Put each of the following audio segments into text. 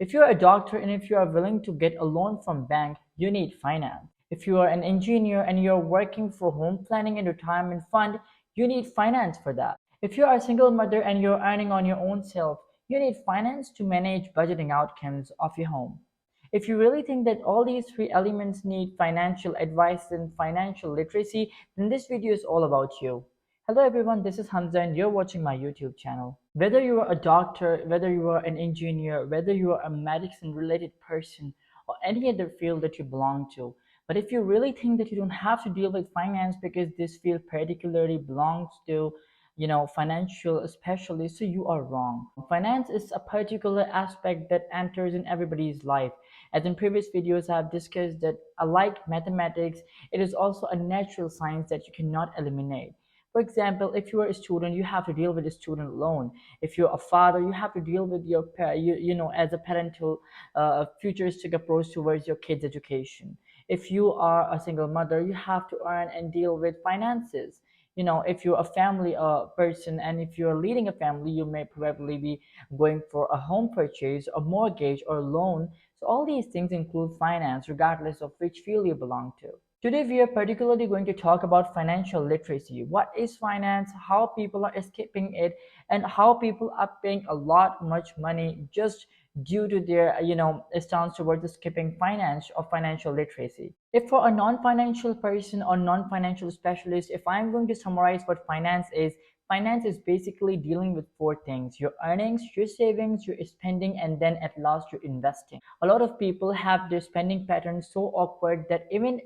If you're a doctor and if you are willing to get a loan from bank, you need finance. If you are an engineer and you're working for home planning and retirement fund, you need finance for that. If you are a single mother and you're earning on your own self, you need finance to manage budgeting outcomes of your home. If you really think that all these three elements need financial advice and financial literacy, then this video is all about you. Hello everyone, this is Hamza and you're watching my YouTube channel. Whether you are a doctor, whether you are an engineer, whether you are a medicine related person, or any other field that you belong to, but if you really think that you don't have to deal with finance because this field particularly belongs to financial specialists, so you are wrong. Finance is a particular aspect that enters in everybody's life. As in previous videos I have discussed that unlike mathematics, it is also a natural science that you cannot eliminate. For example, if you are a student, you have to deal with a student loan. If you're a father, you have to deal with your as a parental futuristic approach towards your kids' education. If you are a single mother, you have to earn and deal with finances. If you're a family person and if you're leading a family, you may probably be going for a home purchase, a mortgage, or loan. So all these things include finance, regardless of which field you belong to. Today, we are particularly going to talk about financial literacy. What is finance, how people are escaping it, and how people are paying a lot much money just due to their stance towards skipping finance or financial literacy. If for a non-financial person or non-financial specialist, if I'm going to summarize what finance is basically dealing with four things: your earnings, your savings, your spending, and then at last your investing. A lot of people have their spending patterns so awkward that even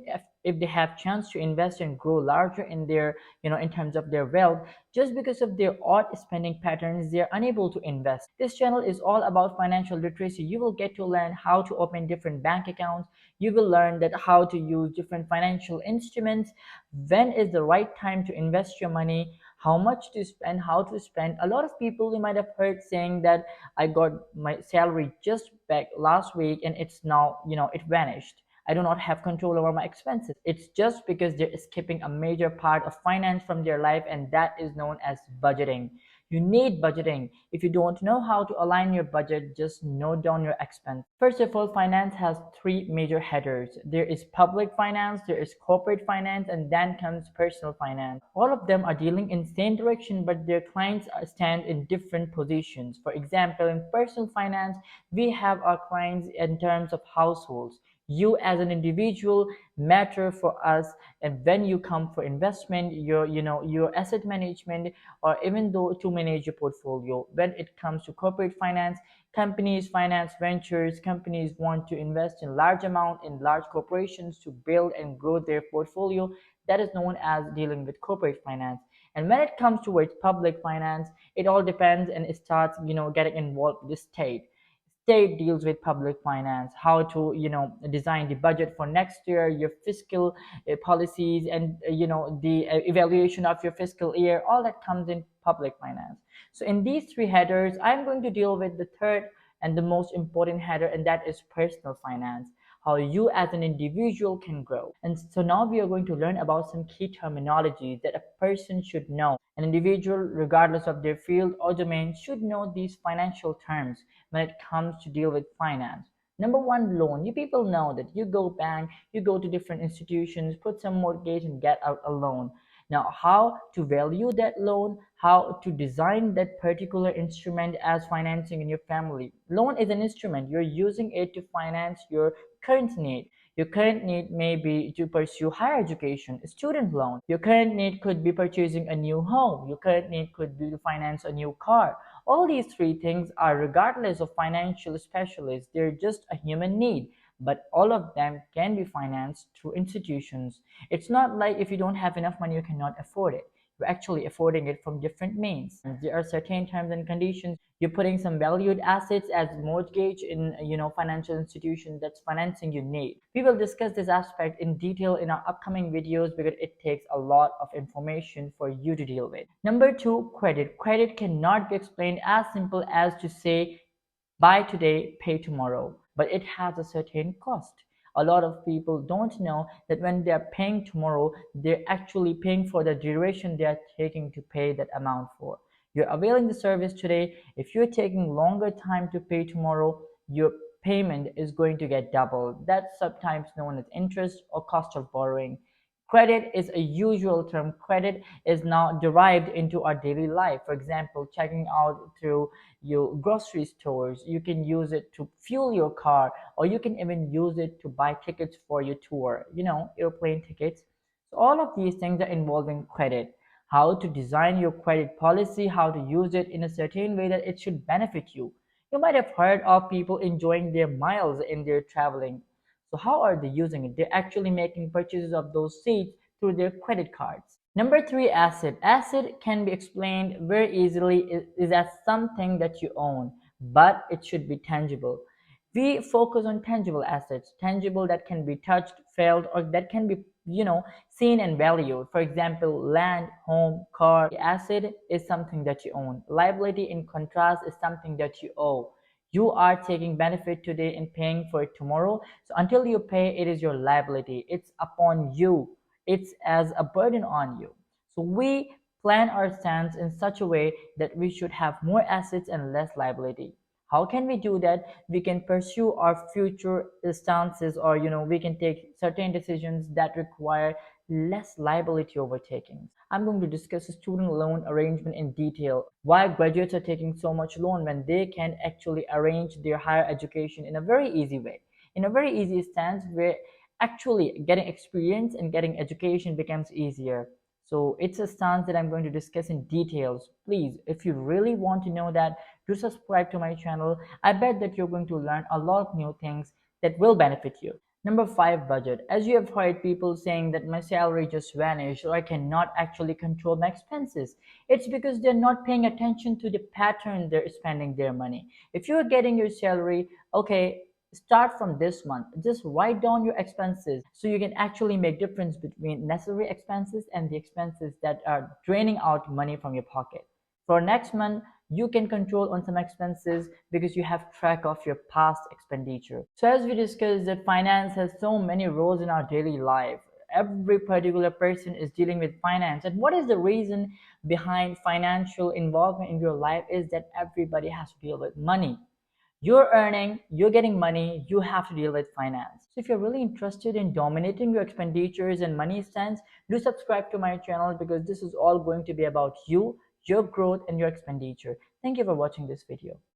if they have chance to invest and grow larger in their in terms of their wealth, just because of their odd spending patterns, they are unable to invest. This channel is all about financial literacy. You will get to learn how to open different bank accounts. You will learn that how to use different financial instruments, when is the right time to invest your money, how much to spend, how to spend. A lot of people you might have heard saying that I got my salary just back last week and it's now, it vanished. I do not have control over my expenses. It's just because they're skipping a major part of finance from their life, and that is known as budgeting. You need budgeting. If you don't know how to align your budget, just note down your expense. First of all, finance has three major headers. There is public finance, there is corporate finance, and then comes personal finance. All of them are dealing in same direction, but their clients stand in different positions. For example, in personal finance, we have our clients in terms of households. You as an individual matter for us, and when you come for investment, your asset management, or even though to manage your portfolio. When it comes to corporate finance, companies finance ventures. Companies want to invest in large amount in large corporations to build and grow their portfolio. That is known as dealing with corporate finance. And when it comes towards public finance, it all depends, and it starts getting involved with the state deals with public finance, how to design the budget for next year, your fiscal policies, and the evaluation of your fiscal year. All that comes in public finance. So in these three headers, I'm going to deal with the third and the most important header, and that is personal finance, how you as an individual can grow. And so now we are going to learn about some key terminologies that a person should know. An individual, regardless of their field or domain, should know these financial terms when it comes to deal with finance. Number one, loan. You people know that you go bank, you go to different institutions, put some mortgage and get out a loan. Now, how to value that loan, how to design that particular instrument as financing in your family. Loan is an instrument. You're using it to finance your current need. Your current need may be to pursue higher education, a student loan. Your current need could be purchasing a new home. Your current need could be to finance a new car. All these three things are regardless of financial specialists. They're just a human need, but all of them can be financed through institutions. It's not like if you don't have enough money, you cannot afford it. You're actually affording it from different means. There are certain terms and conditions. You're putting some valued assets as mortgage in financial institution that's financing you need. We will discuss this aspect in detail in our upcoming videos because it takes a lot of information for you to deal with. Number two, credit. Credit cannot be explained as simple as to say buy today, pay tomorrow, but it has a certain cost. A lot of people don't know that when they're paying tomorrow, they're actually paying for the duration they are taking to pay that amount for. You're availing the service today. If you're taking longer time to pay tomorrow, you're payment is going to get doubled. That's sometimes known as interest or cost of borrowing. Credit is a usual term. Credit is now derived into our daily life. For example, checking out through your grocery stores, you can use it to fuel your car, or you can even use it to buy tickets for your tour, airplane tickets. So all of these things are involving credit. How to design your credit policy, how to use it in a certain way that it should benefit you. You might have heard of people enjoying their miles in their traveling. So how are they using it? They're actually making purchases of those seats through their credit cards. Number three, asset. Asset can be explained very easily is as something that you own, but it should be tangible. We focus on tangible assets, tangible that can be touched, felt, or that can be, seen and valued. For example, land, home, car. Asset is something that you own. Liability, in contrast, is something that you owe. You are taking benefit today and paying for it tomorrow. So until you pay, it is your liability. It's upon you. It's as a burden on you. So we plan our stance in such a way that we should have more assets and less liability. How can we do that? We can pursue our future stances, or we can take certain decisions that require less liability overtaking. I'm going to discuss a student loan arrangement in detail. Why graduates are taking so much loan when they can actually arrange their higher education in a very easy way, in a very easy stance where actually getting experience and getting education becomes easier. So it's a stance that I'm going to discuss in details. Please, if you really want to know that, do subscribe to my channel. I bet that you're going to learn a lot of new things that will benefit you. Number five, budget. As you have heard people saying that my salary just vanished, or I cannot actually control my expenses. It's because they're not paying attention to the pattern they're spending their money. If you're getting your salary, okay, start from this month. Just write down your expenses so you can actually make difference between necessary expenses and the expenses that are draining out money from your pocket. For next month, you can control on some expenses because you have track of your past expenditure. So as we discussed, that finance has so many roles in our daily life. Every particular person is dealing with finance. And what is the reason behind financial involvement in your life is that everybody has to deal with money. You're earning, you're getting money, you have to deal with finance. So if you're really interested in dominating your expenditures and money stance, do subscribe to my channel because this is all going to be about you, your growth, and your expenditure. Thank you for watching this video.